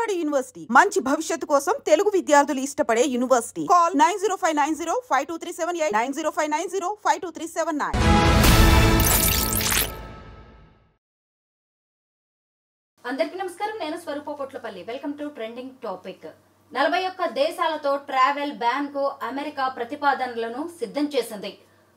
Vijayawada university మంచి భవిష్యత్తు కోసం తెలుగు విద్యార్థులు ఇష్టపడే యూనివర్సిటీ. కాల్ 9059052378 9059052379. అందరికీ నమస్కారం. నేను Swaroopa Kotlapalli. Welcome to trending topic. 41 దేశాలతో ట్రావెల్ బ్యాన్ కు అమెరికా ప్రతిపాదనలను సిద్ధం చేసింది.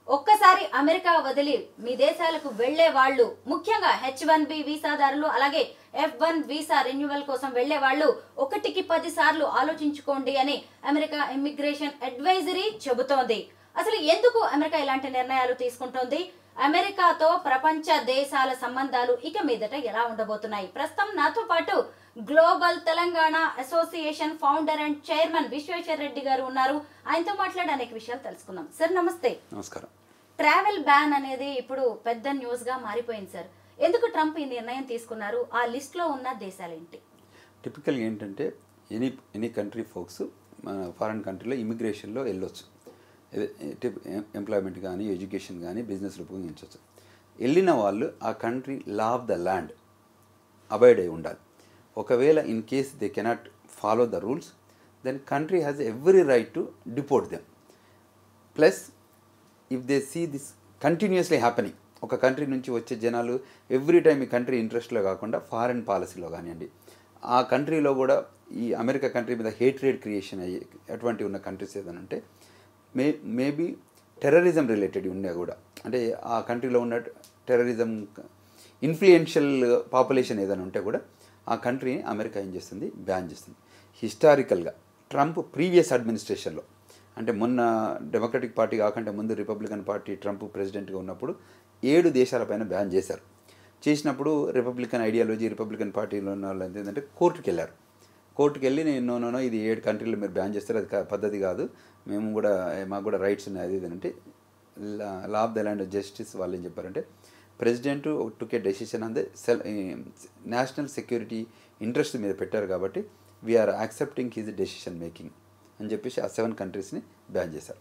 ఒక్కసారి అమెరికా వదిలి మీ దేశాలకు వెళ్లే వాళ్ళు, ముఖ్యంగా H1B వీసాదారులు, అలాగే F1 వీసా రెన్యువల్ కోసం వెళ్లే వాళ్ళు 1కి 10 సార్లు ఆలోచించుకోండి అని అమెరికా ఇమ్మిగ్రేషన్ అడ్వైజరీ చెబుతోంది. అసలు ఎందుకు అమెరికా ఇలాంటి నిర్ణయాలు తీసుకుంటోంది? అమెరికాతో ప్రపంచ దేశాల సంబంధాలు ఇక మీదట ఎలా ఉండబోతున్నాయి? ప్రస్తుతం నాతో పాటు global Telangana association founder and chairman Vishweshwar Reddy గారు ఉన్నారు. ఆయనతో మాట్లాడి అనేక విషయాలు తెలుసుకుందాం. సార్ నమస్తే. నమస్కారం. ట్రావెల్ బ్యాన్ అనేది ఇప్పుడు పెద్ద న్యూస్ గా మారిపోయింది సార్. ఎందుకు ట్రంప్ ఈ నిర్ణయం తీసుకున్నారు? ఆ లిస్ట్ లో ఉన్న దేశాలు ఏంటి? టిపికల్గా ఏంటంటే ఎనీ కంట్రీ ఫోక్స్ మన ఫారెన్ కంట్రీలో ఇమిగ్రేషన్లో వెళ్ళొచ్చు. ఎంప్లాయ్మెంట్ కానీ, ఎడ్యుకేషన్ కానీ, బిజినెస్ ఉపయోగించవచ్చు. వెళ్ళిన వాళ్ళు ఆ country law of the land abide అయి ఉండాలి. ఒకవేళ in case they cannot follow the rules, then country has every right to deport them. Plus if they see this continuously happening, ఒక కంట్రీ నుంచి వచ్చే జనాలు ఎవ్రీ టైం ఈ country ఇంట్రెస్ట్లో కాకుండా ఫారెన్ పాలసీలో కానివ్వండి, ఆ కంట్రీలో కూడా ఈ అమెరికా కంట్రీ మీద హేట్రేడ్ క్రియేషన్ అయ్యి అటువంటి ఉన్న కంట్రీస్ ఏదైనా ఉంటే మేబీ టెర్రరిజం రిలేటెడ్ ఉన్నా కూడా, అంటే ఆ కంట్రీలో ఉన్న టెర్రరిజం ఇన్ఫ్లుయెన్షియల్ పాపులేషన్ ఏదైనా ఉంటే కూడా ఆ కంట్రీని అమెరికా ఏం చేస్తుంది, బ్యాన్ చేస్తుంది. హిస్టారికల్గా ట్రంప్ ప్రీవియస్ అడ్మినిస్ట్రేషన్లో, అంటే మొన్న డెమోక్రటిక్ పార్టీ కాకుండా ముందు రిపబ్లికన్ పార్టీ ట్రంప్ ప్రెసిడెంట్గా ఉన్నప్పుడు 7 దేశాలపైన బ్యాన్ చేశారు. చేసినప్పుడు రిపబ్లికన్ ఐడియాలజీ, రిపబ్లికన్ పార్టీలో ఉన్న వాళ్ళు ఏంటంటే కోర్టుకు వెళ్ళారు. కోర్టుకు వెళ్ళి నో ఇది 7 కంట్రీలు మీరు బ్యాన్ చేస్తారు, అది పద్ధతి కాదు, మాకు కూడా రైట్స్ ఉన్నాయి, అది అంటే law of the land justice వాళ్ళు ఏం చెప్పారంటే, president took a decision on the national security interest మీద పెట్టారు కాబట్టి we are accepting his decision making అని చెప్పేసి ఆ 7 కంట్రీస్ని బ్యాన్ చేశారు.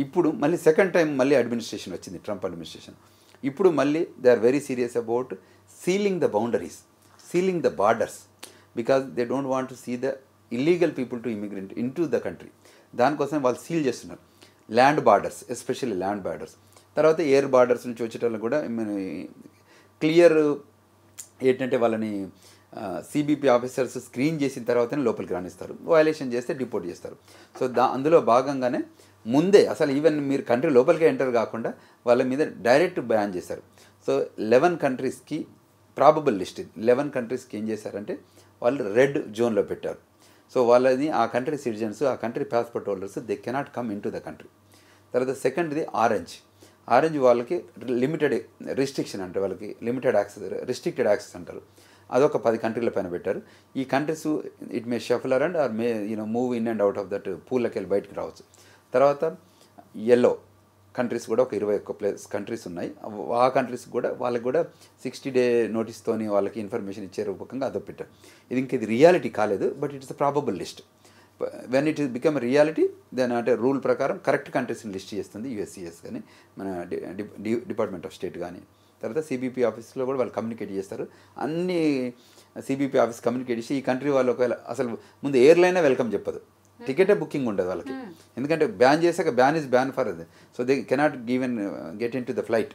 ఇప్పుడు మళ్ళీ సెకండ్ టైం మళ్ళీ అడ్మినిస్ట్రేషన్ వచ్చింది, ట్రంప్ అడ్మినిస్ట్రేషన్. ఇప్పుడు మళ్ళీ they are very serious about sealing the boundaries, sealing the borders, because they don't want to see the illegal people to immigrant in to the country. దానికోసం వాళ్ళు seal చేస్తున్నారు land borders, especially land borders. తర్వాత air borders నుంచి వచ్చేటప్పుడు కూడా clear ఏంటంటే వాళ్ళని CBP officers screen చేసిన తర్వాతనే లోపలికి రానిస్తారు, వయలేషన్ చేస్తే డిపోర్ట్ చేస్తారు. సో అందులో భాగంగానే ముందే అసలు ఈవెన్ మీరు కంట్రీ లోపలికి ఎంటర్ కాకుండా వాళ్ళ మీద డైరెక్ట్ బ్యాన్ చేశారు. సో 11 కంట్రీస్కి ప్రాబబుల్ లిస్ట్, 11 కంట్రీస్కి ఏం చేశారంటే వాళ్ళు రెడ్ జోన్లో పెట్టారు. సో వాళ్ళది ఆ కంట్రీ సిటిజన్స్, ఆ country passport holders, they cannot come in to the country. తర్వాత సెకండ్ది ఆరెంజ్ వాళ్ళకి లిమిటెడ్ రిస్ట్రిక్షన్ అంటే వాళ్ళకి లిమిటెడ్ యాక్సెస్, రిస్ట్రిక్టెడ్ యాక్సెస్ అంటారు. అదొక 10 కంట్రీల పైన పెట్టారు. ఈ countries it may shuffle and or may move in and out of that పూల్లోకి వెళ్ళి బయటకు రావచ్చు. తర్వాత ఎల్లో కంట్రీస్ కూడా ఒక 21 కంట్రీస్ ఉన్నాయి. ఆ కంట్రీస్ కూడా వాళ్ళకి కూడా 60 డే నోటీస్తోని వాళ్ళకి ఇన్ఫర్మేషన్ ఇచ్చే రూపకంగా అదో పెట్టారు. ఇది రియాలిటీ కాలేదు, but it's a probable list. When it is become reality then అంటే రూల్ ప్రకారం కరెక్ట్ కంట్రీస్ని లిస్ట్ చేస్తుంది యుఎస్సిఎస్ కానీ, మన డిపార్ట్మెంట్ ఆఫ్ స్టేట్ కానీ. తర్వాత సిబిపి ఆఫీస్లో కూడా వాళ్ళు కమ్యూనికేట్ చేస్తారు. అన్ని సిబిపి ఆఫీస్ కమ్యూనికేట్ చేసి ఈ కంట్రీ వాళ్ళు ఒకవేళ అసలు ముందు ఎయిర్లైనే వెల్కమ్ చెప్పదు, టికెటే బుకింగ్ ఉండదు వాళ్ళకి, ఎందుకంటే బ్యాన్ చేశాక బ్యాన్ ఈజ్ బ్యాన్ ఫర్ అది. So they cannot given get in to the flight.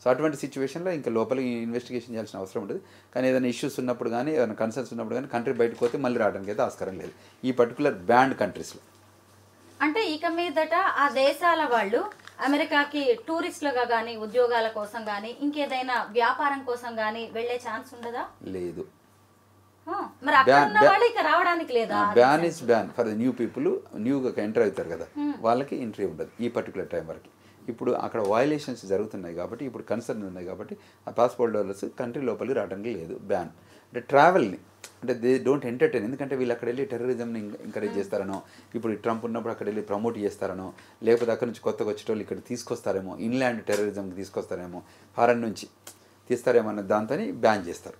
So అటువంటి సిచ్యువేషన్లో ఇంకా లోపలికి ఇన్వెస్టిగేషన్ చేయాల్సిన అవసరం ఉంటుంది. కానీ ఏదైనా ఇష్యూస్ ఉన్నప్పుడు కానీ, ఏదైనా కన్సర్న్స్ ఉన్నప్పుడు కానీ కంట్రీ బయటకు పోతే మళ్ళీ రావడానికి అయితే ఆస్కారం లేదు ఈ పర్టికులర్ బ్యాండ్ కంట్రీస్లో. అంటే ఇక మీదట ఆ దేశాల వాళ్ళు అమెరికాకి టూరిస్టులుగా కానీ, ఉద్యోగాల కోసం కానీ, ఇంకేదైనా వ్యాపారం కోసం కానీ వెళ్ళే ఛాన్స్ ఉండదా? లేదు. మరి అక్కడ ఉన్న వాళ్ళు ఇక రావడానికి లేదా? Ban is ban for the new people, న్యూగా ఎంటర్ అవుతారు కదా, వాళ్ళకి ఎంట్రీ ఉండదు ఈ పర్టికులర్ టైం వరకు. ఇప్పుడు అక్కడ వయలేషన్స్ జరుగుతున్నాయి కాబట్టి, ఇప్పుడు కన్సర్న్ ఉన్నాయి కాబట్టి ఆ పాస్పోర్ట్ హోల్డర్స్ కంట్రీ లోపలికి రావడానికి లేదు. బ్యాన్ అంటే ట్రావెల్ని, అంటే దే డోంట్ ఎంటర్టైన్, ఎందుకంటే వీళ్ళు అక్కడ వెళ్ళి టెర్రరిజంని ఎంకరేజ్ చేస్తారనో, ఇప్పుడు ట్రంప్ ఉన్నప్పుడు అక్కడ వెళ్ళి ప్రమోట్ చేస్తారనో, లేకపోతే అక్కడ నుంచి కొత్తగా వచ్చేటోళ్ళు ఇక్కడ తీసుకొస్తారేమో, ఇన్లాండ్ టెర్రరిజంకి తీసుకొస్తారేమో, ఫారెన్ నుంచి తీస్తారేమో అన్న దాంతో బ్యాన్ చేస్తారు.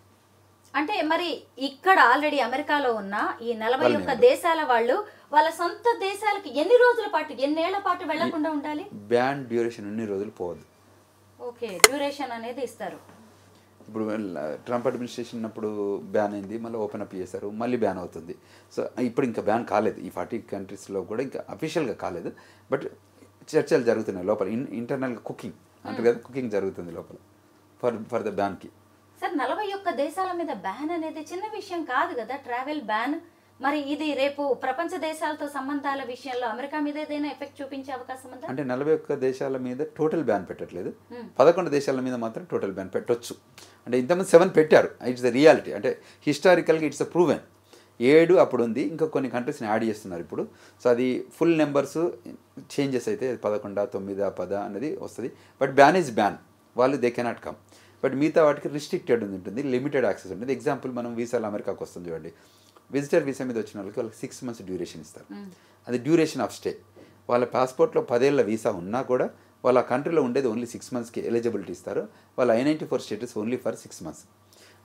అంటే మరి ఇక్కడ ఆల్రెడీ అమెరికాలో ఉన్న ఈ 41 దేశాల వాళ్ళు వాళ్ళ సొంత దేశాలకు ఎన్ని రోజుల పాటు, ఎన్నేళ్ల పాటు వెళ్లకుండా ఉండాలి? బ్యాన్ డ్యూరేషన్ ఎన్ని రోజులు పోవద్దు. ఓకే, డ్యూరేషన్ అనేది ఇస్తారు. ఇప్పుడు ట్రంప్ అడ్మినిస్ట్రేషన్ ఉన్నప్పుడు బ్యాన్ అయింది, మళ్ళీ ఓపెన్ అప్ చేశారు, మళ్ళీ బ్యాన్ అవుతుంది. సో ఇప్పుడు ఇంకా బ్యాన్ కాలేదు, ఈ 40 కంట్రీస్లో కూడా ఇంకా అఫీషియల్గా కాలేదు. బట్ చర్చలు జరుగుతున్నాయి లోపల, ఇంటర్నల్గా కుకింగ్ అంటారు కదా, కుకింగ్ జరుగుతుంది లోపల ఫర్ ద బ్యాన్కి. సార్ 41 దేశాల మీద బ్యాన్ అనేది చిన్న విషయం కాదు కదా, ట్రావెల్ బ్యాన్. మరి ఇది రేపు ప్రపంచ దేశాలతో సంబంధాల విషయంలో అమెరికా మీద ఏదైనా ఎఫెక్ట్ చూపించే అవకాశం ఉందా? అంటే 41 దేశాల మీద టోటల్ బ్యాన్ పెట్టట్లేదు, 11 దేశాల మీద మాత్రం టోటల్ బ్యాన్ పెట్టొచ్చు. అంటే ఇంతమంది 7 పెట్టారు, ఇట్స్ ద రియాలిటీ. అంటే హిస్టారికల్గా ఇట్స్ అ ప్రూవెన్. 7 అప్పుడు ఉంది, ఇంకా కొన్ని కంట్రీస్ని యాడ్ చేస్తున్నారు ఇప్పుడు. సో అది ఫుల్ నెంబర్స్ చేంజెస్ అయితే 11, 9, 10 అనేది వస్తుంది. బట్ బ్యాన్ ఈజ్ బ్యాన్, వాళ్ళు దే కెనాట్ కమ్. బట్ మిగతా వాటికి రిస్ట్రిక్టెడ్ ఉంటుంది, లిమిటెడ్ యాక్సెస్ ఉంటుంది. ఎగ్జాంపుల్ మనం వీసాలు అమెరికాకు వస్తుంది చూడండి, విజిటర్ వీసా మీద వచ్చిన వాళ్ళకి 6 months డ్యూరేషన్ ఇస్తారు. అది డ్యూరేషన్ ఆఫ్ స్టే. వాళ్ళ పాస్పోర్ట్లో 10 ఏళ్ల వీసా ఉన్నా కూడా వాళ్ళ కంట్రీలో ఉండేది ఓన్లీ 6 monthsకి ఎలిజిబిలిటీ ఇస్తారు. వాళ్ళ I-94 status only for 6 months.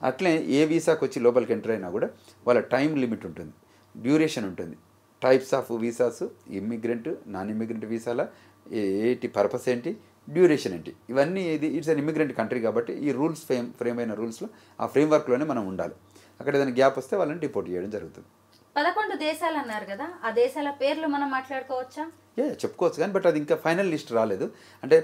అట్లే ఏ వీసాకి వచ్చి లోపలికి ఎంటర్ అయినా కూడా వాళ్ళ టైం లిమిట్ ఉంటుంది, డ్యూరేషన్ ఉంటుంది. Types of visas, immigrant, non immigrant వీసాల ఏంటి పర్పస్ ఏంటి, డ్యూరేషన్ ఏంటి, ఇవన్నీ ఇట్స్ అన్ ఇమ్మిగ్రెంట్ కంట్రీ కాబట్టి ఈ రూల్స్ ఫ్రేమ్ అయిన రూల్స్లో ఆ ఫ్రేమ్వర్క్లోనే మనం ఉండాలి. అక్కడ ఏదైనా గ్యాప్ వస్తే వాళ్ళని డిపోర్ట్ చేయడం జరుగుతుంది. 11 దేశాలు అన్నారు కదా, ఆ దేశాల పేర్లు మనం మాట్లాడుకోవచ్చా? చెప్పుకోవచ్చు కానీ బట్ అది ఇంకా ఫైనల్ లిస్ట్ రాలేదు. అంటే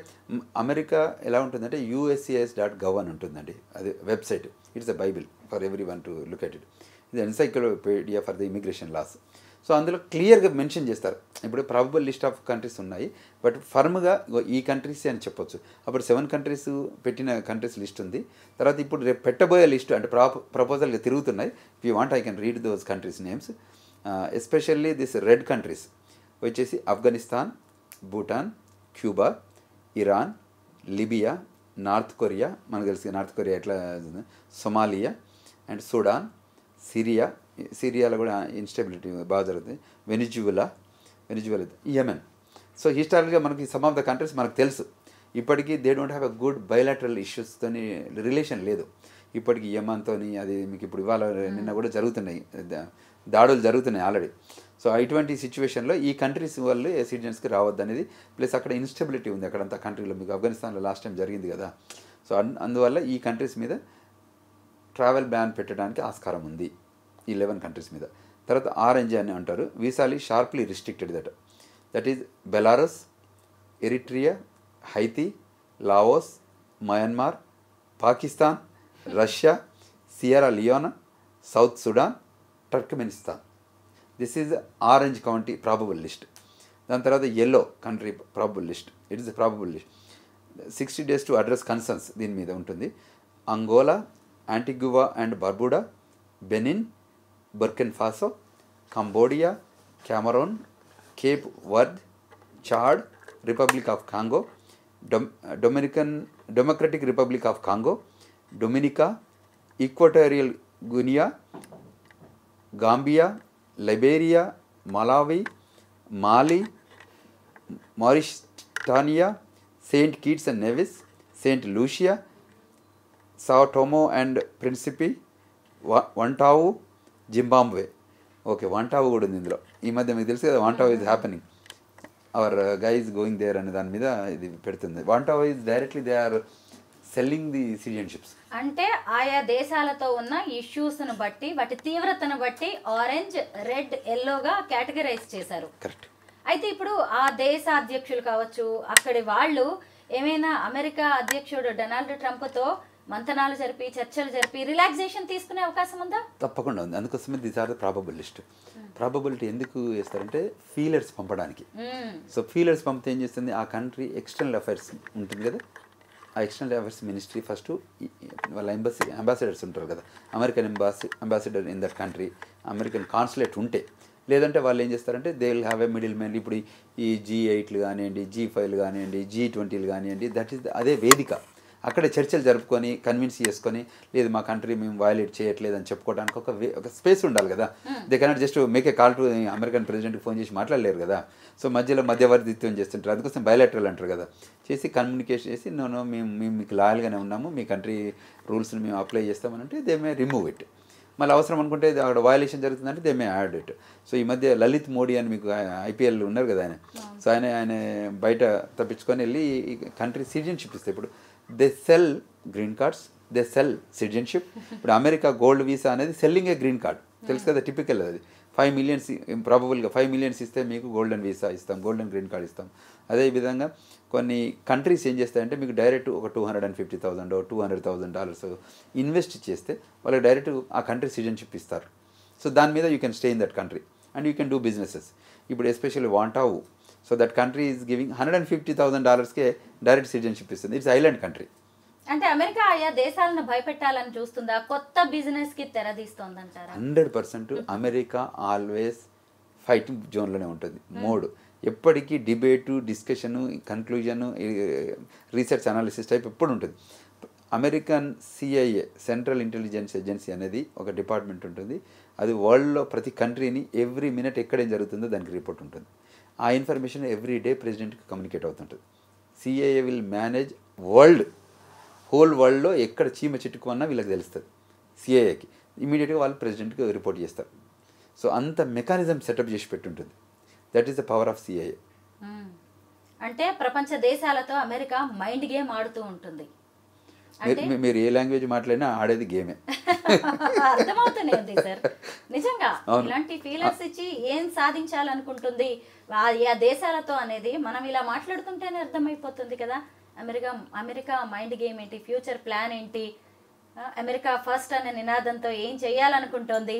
అమెరికా ఎలా ఉంటుందంటే USCIS.gov అని ఉంటుందండి, అది website. It's a Bible for every one to look at it. ఇది encyclopedia for the immigration laws. So అందులో క్లియర్గా మెన్షన్ చేస్తారు. ఇప్పుడు ప్రాబబుల్ లిస్ట్ ఆఫ్ కంట్రీస్ ఉన్నాయి, బట్ ఫర్మ్గా ఈ కంట్రీస్ అని చెప్పొచ్చు. అప్పుడు 7 కంట్రీస్ పెట్టిన కంట్రీస్ లిస్ట్ ఉంది. తర్వాత ఇప్పుడు రేపు పెట్టబోయే లిస్ట్ అంటే ప్రపోజల్గా తిరుగుతున్నాయి. If you want I can read those countries names. Especially this red countries వచ్చేసి Afghanistan, Bhutan, Cuba, Iran, Libya, North Korea, మనకు తెలిసి నార్త్ కొరియా ఎట్లా, సొమాలియా అండ్ సుడాన్, సిరియాలో కూడా ఇన్స్టెబిలిటీ బాగా జరుగుతుంది, వెనిజువెలా, యెమెన్. సో హిస్టారికల్గా మనకి సమ్ ఆఫ్ ద కంట్రీస్ మనకు తెలుసు. ఇప్పటికీ they don't have a good bilateral ఇష్యూస్తోని రిలేషన్ లేదు ఇప్పటికి యెమెన్తో. అది మీకు ఇప్పుడు ఇవాళ నిన్న కూడా జరుగుతున్నాయి, దాడులు జరుగుతున్నాయి ఆల్రెడీ. సో ఇటువంటి సిచ్యువేషన్లో ఈ కంట్రీస్ వాళ్ళు సిటిజన్స్కి రావద్దు అనేది, ప్లస్ అక్కడ ఇన్స్టెబిలిటీ ఉంది అక్కడంతా కంట్రీలో. మీకు ఆఫ్ఘనిస్తాన్లో లాస్ట్ టైం జరిగింది కదా. సో అందువల్ల ఈ కంట్రీస్ మీద ట్రావెల్ బ్యాన్ పెట్టడానికి ఆస్కారం ఉంది ఈ 11 కంట్రీస్ మీద. తర్వాత ఆరెంజ్ అని అంటారు, వీసాలు sharply restricted that is Belarus, Eritrea, Haiti, Laos, Myanmar, Pakistan, Russia, Sierra Leone, South Sudan, Turkmenistan. This is orange county probable list. దాని తర్వాత yellow country probable list. It is probable list. 60 days to address concerns దీని మీద ఉంటుంది. Angola, Antigua and Barbuda, Benin, Burkina Faso, Cambodia, Cameroon, Cape Verde, Chad, Republic of Congo, Democratic Republic of Congo, Dominica, Equatorial Guinea, Gambia, Liberia, Malawi, Mali, మారిషటానియా, Saint Kitts and Nevis, Saint Lucia, Sao Tome and Principe, Vanuatu, Zimbabwe. Okay, Vanuatu కూడా ఉంది ఇందులో. ఈ మధ్య మీకు తెలుసు కదా Vanuatu is happening, our guy is going there అనే దాని మీద ఇది పెడుతుంది. Vanuatu is directly they are selling the citizenships. అంటే ఆయా దేశాలతో ఉన్న ఇష్యూస్ను బట్టి, వాటి తీవ్రతను బట్టి ఆరెంజ్, రెడ్, ఎల్లోగా కేటగరైజ్ చేశారు. కరెక్ట్. అయితే ఇప్పుడు ఆ దేశ అధ్యక్షులు కావచ్చు, అక్కడి వాళ్ళు ఏమైనా అమెరికా అధ్యక్షుడు డొనాల్డ్ ట్రంప్తో మంతనాలు జరిపి, చర్చలు జరిపి రిలాక్సేషన్ తీసుకునే అవకాశం ఉందా? తప్పకుండా ఉంది. అందుకోసమే this are the probable list. Probability ఎందుకు వేస్తారంటే ఫీలర్స్ పంపడానికి. సో ఫీలర్స్ పంపితే ఏం చేస్తుంది, ఆ కంట్రీ ఎక్స్టర్నల్ అఫైర్స్ ఉంటుంది కదా, ఆ ఎక్స్టర్నల్ అఫైర్స్ మినిస్ట్రీ ఫస్ట్ వాళ్ళ అంబాసిడర్స్ ఉంటారు కదా, American ambassador in that country, American consulate ఉంటే, లేదంటే వాళ్ళు ఏం చేస్తారంటే they will have a middle man. ఇప్పుడు ఈ G8లు కానివ్వండి, G5లు కానివ్వండి, G20లు కానివ్వండి, దట్ ఈస్ అదే వేదిక. అక్కడే చర్చలు జరుపుకొని కన్విన్స్ చేసుకొని, లేదు మా కంట్రీ మేము వయలేట్ చేయట్లేదు అని చెప్పుకోవడానికి ఒక స్పేస్ ఉండాలి కదా. They cannot just make a call to American ప్రెసిడెంట్కి ఫోన్ చేసి మాట్లాడలేరు కదా. సో మధ్యలో మధ్యవర్తిత్వం చేస్తుంటారు, అందుకోసం బయలాటరల్ అంటారు కదా. చేసి కమ్యూనికేషన్ చేసి నో మేము మీకు లాయల్గానే ఉన్నాము, మీ కంట్రీ రూల్స్ని మేము అప్లై చేస్తామని అంటే దే మే రిమూవ్ ఇట్. మళ్ళీ అవసరం అనుకుంటే అక్కడ వయలేషన్ జరుగుతుందంటే they may add it. So ఈ మధ్య లలిత్ మోడీ అని మీకు IPL ఉన్నారు కదా ఆయన, సో ఆయన బయట తప్పించుకొని వెళ్ళి ఈ కంట్రీ సిటిజన్షిప్ ఇస్తే ఇప్పుడు they sell green cards, they sell citizenship. ఇప్పుడు అమెరికా గోల్డ్ వీసా అనేది సెల్లింగ్ ఏ గ్రీన్ కార్డ్, తెలుసు కదా, టిపికల్ అది. 5 million ప్రాబబుల్గా 5 million ఇస్తే మీకు గోల్డెన్ వీసా ఇస్తాం, గోల్డెన్ గ్రీన్ కార్డ్ ఇస్తాం. అదేవిధంగా కొన్ని కంట్రీస్ ఏం చేస్తాయంటే మీకు డైరెక్ట్ ఒక $250,000 $200,000 ఇన్వెస్ట్ చేస్తే వాళ్ళకి డైరెక్ట్ ఆ కంట్రీ సిటిజన్షిప్ ఇస్తారు. సో దాని మీద you can stay in that country and you can do businesses. ఇప్పుడు especially Vanuatu, so that country is giving $150,000కే డైరెక్ట్ సిటిజన్షిప్ ఇస్తుంది. It's island country. అంటే అమెరికా ఆయా దేశాలను భయపెట్టాలని చూస్తుందా, కొత్త బిజినెస్ కి తెరదీస్తోందంటారా? 100% అమెరికా ఆల్వేస్ ఫైటింగ్ జోన్లోనే ఉంటుంది. మోడ్ ఎప్పటికీ debate, discussion, conclusion, research analysis type ఎప్పుడు ఉంటుంది. American CIA central intelligence agency అనేది ఒక డిపార్ట్మెంట్ ఉంటుంది. అది వరల్డ్లో ప్రతి కంట్రీని ఎవ్రీ మినిట్ ఎక్కడేం జరుగుతుందో దానికి రిపోర్ట్ ఉంటుంది. ఆ ఇన్ఫర్మేషన్ ఎవ్రీ డే ప్రెసిడెంట్కి కమ్యూనికేట్ అవుతుంటుంది. CIA విల్ మేనేజ్ హోల్ వరల్డ్లో ఎక్కడ చీమ చిట్టుకున్నా వీళ్ళకి తెలుస్తుంది CIAకి. ఇమీడియట్గా వాళ్ళు ప్రెసిడెంట్కి రిపోర్ట్ చేస్తారు. సో అంత మెకానిజం సెటప్ చేసి పెట్టుంటుంది. That is the power of CIA. అంటే ప్రపంచ దేశాలతో అమెరికా మైండ్ గేమ్ ఆడుతూ ఉంటుంది. మీరు ఏ లాంగ్వేజ్ మాట్లాడినా ఆడేది గేమే. అర్థమవుతుంది సార్, నిజంగా ఇలాంటి ఫీలర్స్ ఇచ్చి ఏం సాధించాలనుకుంటుంది ఆ దేశాలతో అనేది మనం ఇలా మాట్లాడుతుంటేనే అర్థమైపోతుంది కదా. అమెరికా మైండ్ గేమ్ ఏంటి, ఫ్యూచర్ ప్లాన్ ఏంటి, అమెరికా ఫస్ట్ అనే నినాదంతో ఏం చేయాలనుకుంటోంది.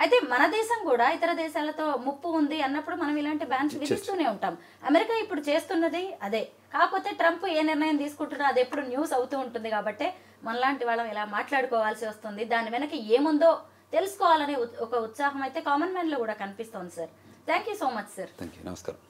అయితే మన దేశం కూడా ఇతర దేశాలతో ముప్పు ఉంది అన్నప్పుడు మనం ఇలాంటి బ్యాన్స్ విధిస్తూనే ఉంటాం. అమెరికా ఇప్పుడు చేస్తున్నది అదే. కాకపోతే ట్రంప్ ఏ నిర్ణయం తీసుకుంటున్నా అది ఎప్పుడు న్యూస్ అవుతూ ఉంటుంది కాబట్టి మనలాంటి వాళ్ళం ఇలా మాట్లాడుకోవాల్సి వస్తుంది. దాని వెనక ఏముందో తెలుసుకోవాలనే ఒక ఉత్సాహం అయితే కామన్ మ్యాన్లో కూడా కనిపిస్తోంది sir. Thank you so much sir. Thank you. నమస్కారం.